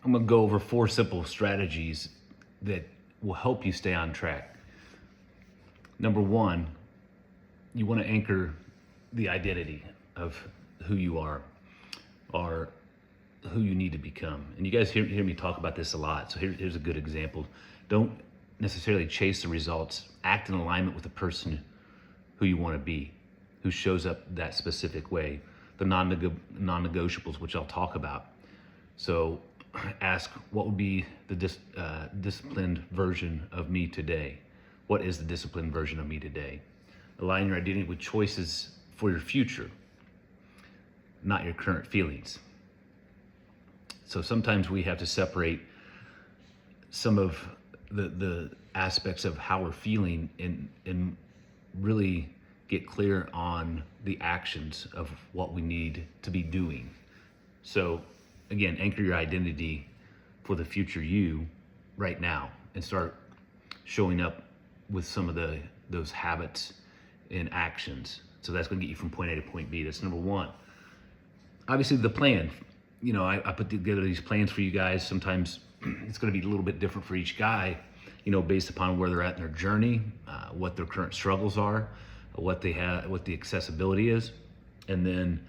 I'm going to go over 4 simple strategies that will help you stay on track. Number 1, you want to anchor the identity of who you are or who you need to become. And you guys hear me talk about this a lot. So here's a good example. Don't necessarily chase the results. Act in alignment with the person who you want to be, who shows up that specific way. The non-negotiables, which I'll talk about. So ask, what would be the disciplined version of me today? What is the disciplined version of me today? Align your identity with choices for your future, not your current feelings. So sometimes we have to separate some of the aspects of how we're feeling and really get clear on the actions of what we need to be doing. So again, anchor your identity for the future you right now and start showing up with some of those habits and actions. So that's going to get you from point A to point B. That's number 1. Obviously the plan, I put together these plans for you guys. Sometimes it's going to be a little bit different for each guy, based upon where they're at in their journey, what their current struggles are, what they have, what the accessibility is, and then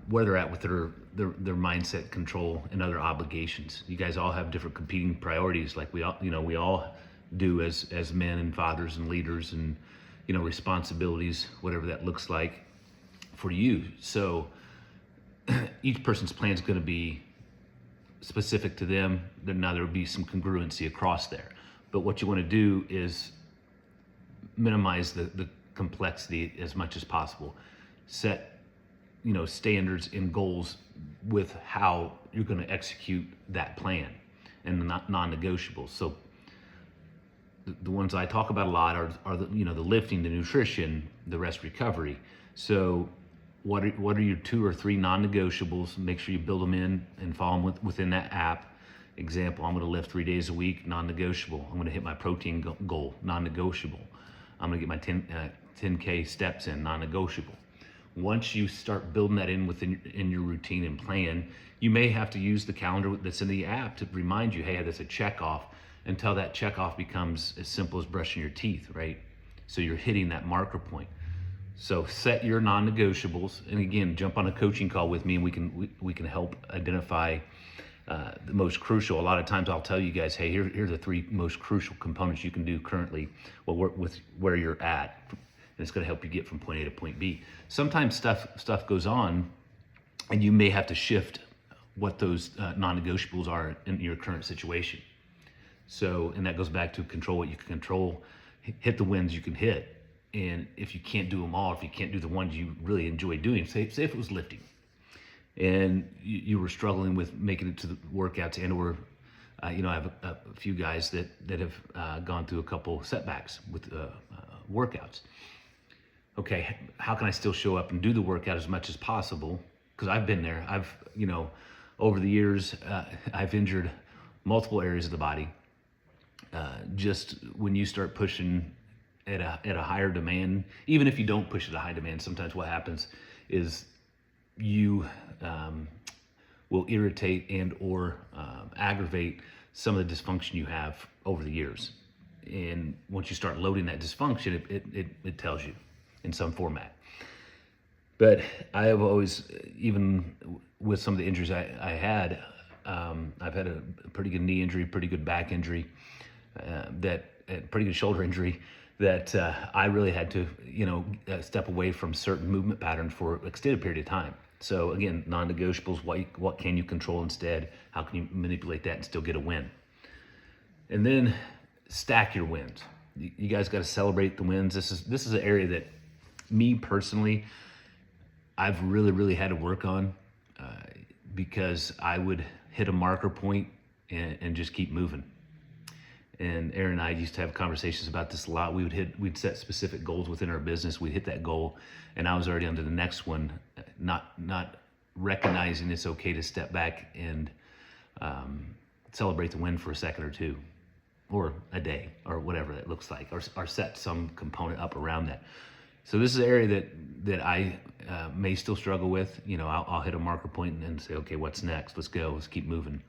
where they're at with their mindset control and other obligations. You guys all have different competing priorities, like we all do as men and fathers and leaders, and responsibilities, whatever that looks like for you. So each person's plan is going to be specific to them. Now there will be some congruency across there, but what you want to do is minimize the complexity as much as possible. Set standards and goals with how you're going to execute that plan and the non-negotiables. So the ones I talk about a lot are the the lifting, the nutrition, the rest recovery. So what are your 2 or 3 non-negotiables? Make sure you build them in and follow them within that app. Example, I'm going to lift 3 days a week, non-negotiable. I'm going to hit my protein goal, non-negotiable. I'm going to get my 10K steps in, non-negotiable. Once you start building that in your routine and plan, you may have to use the calendar that's in the app to remind you, hey, that's a check off, until that check off becomes as simple as brushing your teeth, right? So you're hitting that marker point. So set your non-negotiables, and again, jump on a coaching call with me, and we can help identify the most crucial. A lot of times I'll tell you guys, hey, here are the 3 most crucial components you can do currently with where you're at. And it's going to help you get from point A to point B. Sometimes stuff goes on, and you may have to shift what those non-negotiables are in your current situation. So, and that goes back to control what you can control, hit the wins you can hit. And if you can't do them all, if you can't do the ones you really enjoy doing, say if it was lifting, and you were struggling with making it to the workouts, or I have a few guys that have gone through a couple setbacks with workouts. Okay, how can I still show up and do the workout as much as possible? Because I've been there. I've over the years, I've injured multiple areas of the body. Just when you start pushing at a higher demand, even if you don't push at a high demand, sometimes what happens is you will irritate and or aggravate some of the dysfunction you have over the years. And once you start loading that dysfunction, it tells you in some format. But I have always, even with some of the injuries I had, I've had a pretty good knee injury, pretty good back injury, pretty good shoulder injury, that I really had to, step away from certain movement patterns for an extended period of time. So again, non-negotiables, what can you control instead? How can you manipulate that and still get a win? And then stack your wins. You guys got to celebrate the wins. This is an area that me personally, I've really had to work on because I would hit a marker point and just keep moving. And Aaron and I used to have conversations about this a lot. We'd set specific goals within our business. We'd hit that goal, and I was already on to the next one, not recognizing it's okay to step back and celebrate the win for a second or two, or a day, or whatever that looks like, or set some component up around that. So this is an area that I may still struggle with. I'll hit a marker point and say, okay, what's next? Let's go. Let's keep moving.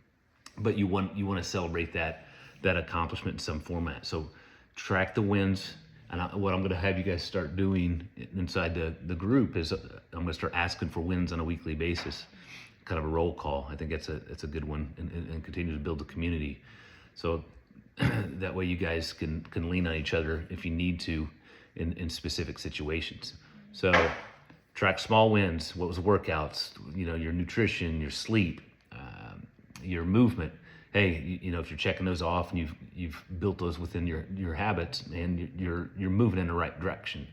but you want to celebrate that accomplishment in some format. So track the wins. And what I'm going to have you guys start doing inside the group is I'm going to start asking for wins on a weekly basis, kind of a roll call. I think it's a good one, and continue to build the community. So that way you guys can lean on each other if you need to in specific situations. So track small wins. What was the workouts? Your nutrition, your sleep, your movement. Hey, if you're checking those off and you've built those within your habits, and you're moving in the right direction.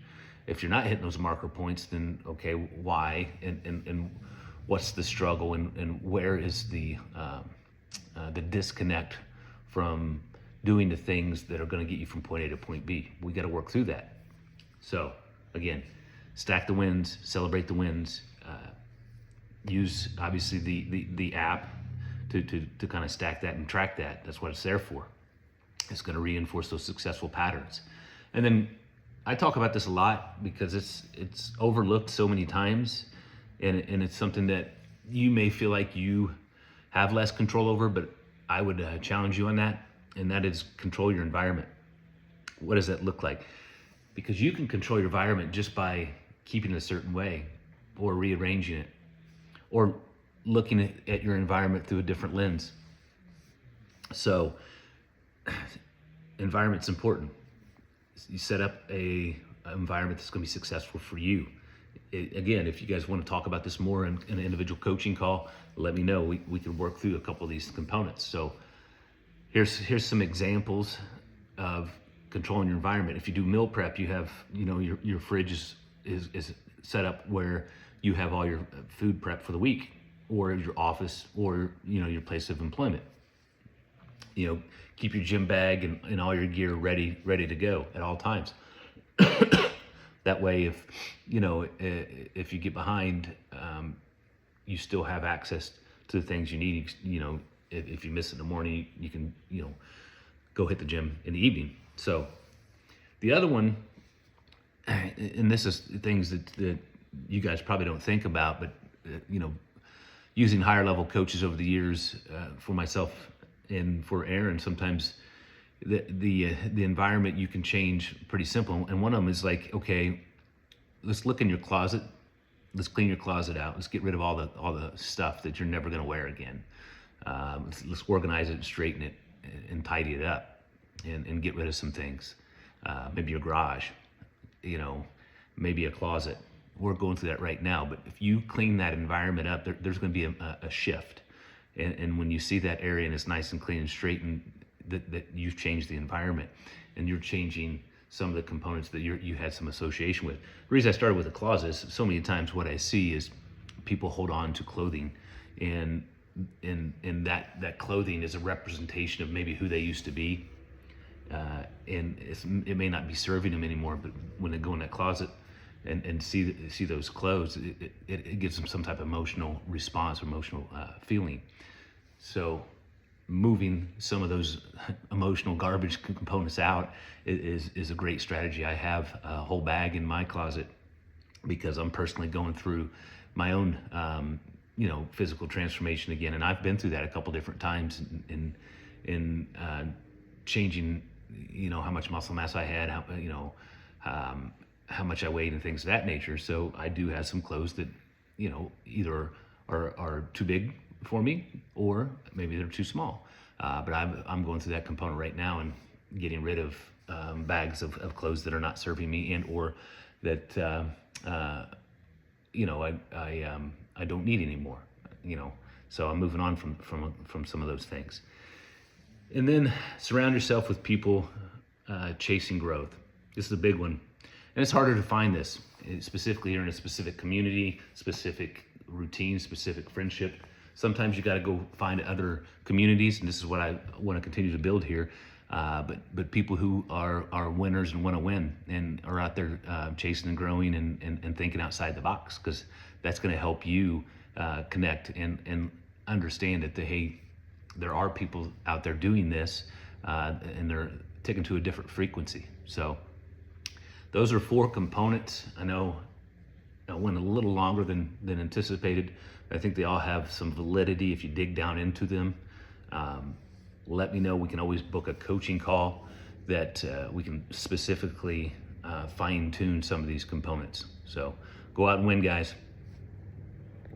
If you're not hitting those marker points, then okay, why and what's the struggle, and where is the disconnect from doing the things that are going to get you from point A to point B? We got to work through that. So again, stack the wins, celebrate the wins. Use obviously the app to kind of stack that and track that. That's what it's there for. It's going to reinforce those successful patterns. And then I talk about this a lot because it's overlooked so many times, and it's something that you may feel like you have less control over, but I would challenge you on that, and that is control your environment. What does that look like? Because you can control your environment just by keeping it a certain way, or rearranging it, or looking at your environment through a different lens. So environment's important. You set up an environment that's going to be successful for you. Again, if you guys want to talk about this more in an individual coaching call, let me know. We can work through a couple of these components. So here's some examples of controlling your environment. If you do meal prep, you have your fridge is set up where you have all your food prep for the week, or your office, or your place of employment. Keep your gym bag and all your gear ready to go at all times. That way, if you get behind, you still have access to the things you need. If you miss it in the morning, you can go hit the gym in the evening. So the other one, and this is things that you guys probably don't think about, but using higher level coaches over the years, for myself and for Aaron, sometimes the environment you can change pretty simple. And one of them is like, okay, let's look in your closet. Let's clean your closet out. Let's get rid of all the stuff that you're never going to wear again. Let's organize it, straighten it, and tidy it up, and get rid of some things. Maybe your garage, maybe a closet. We're going through that right now, but if you clean that environment up, there's going to be a shift. And when you see that area and it's nice and clean and straightened, that you've changed the environment, and you're changing some of the components that you had some association with. The reason I started with the closet is so many times what I see is people hold on to clothing, and that clothing is a representation of maybe who they used to be, and it may not be serving them anymore, but when they go in that closet and see those clothes, it gives them some type of emotional response, emotional feeling. So moving some of those emotional garbage components out is a great strategy. I have a whole bag in my closet because I'm personally going through my own physical transformation again, and I've been through that a couple different times in changing how much muscle mass I had, how much I weighed and things of that nature. So I do have some clothes that, either are too big for me, or maybe they're too small. But I'm going through that component right now and getting rid of bags of clothes that are not serving me, and or that I don't need anymore. So I'm moving on from some of those things. And then surround yourself with people chasing growth. This is a big one. And it's harder to find this, specifically here in a specific community, specific routine, specific friendship. Sometimes you got to go find other communities, and this is what I want to continue to build here. But people who are winners and want to win, and are out there chasing and growing and thinking outside the box, because that's going to help you connect and understand that there are people out there doing this, and they're taken to a different frequency. So those are 4 components. I know I went a little longer than anticipated. I think they all have some validity if you dig down into them. Let me know. We can always book a coaching call that we can specifically fine tune some of these components. So go out and win, guys.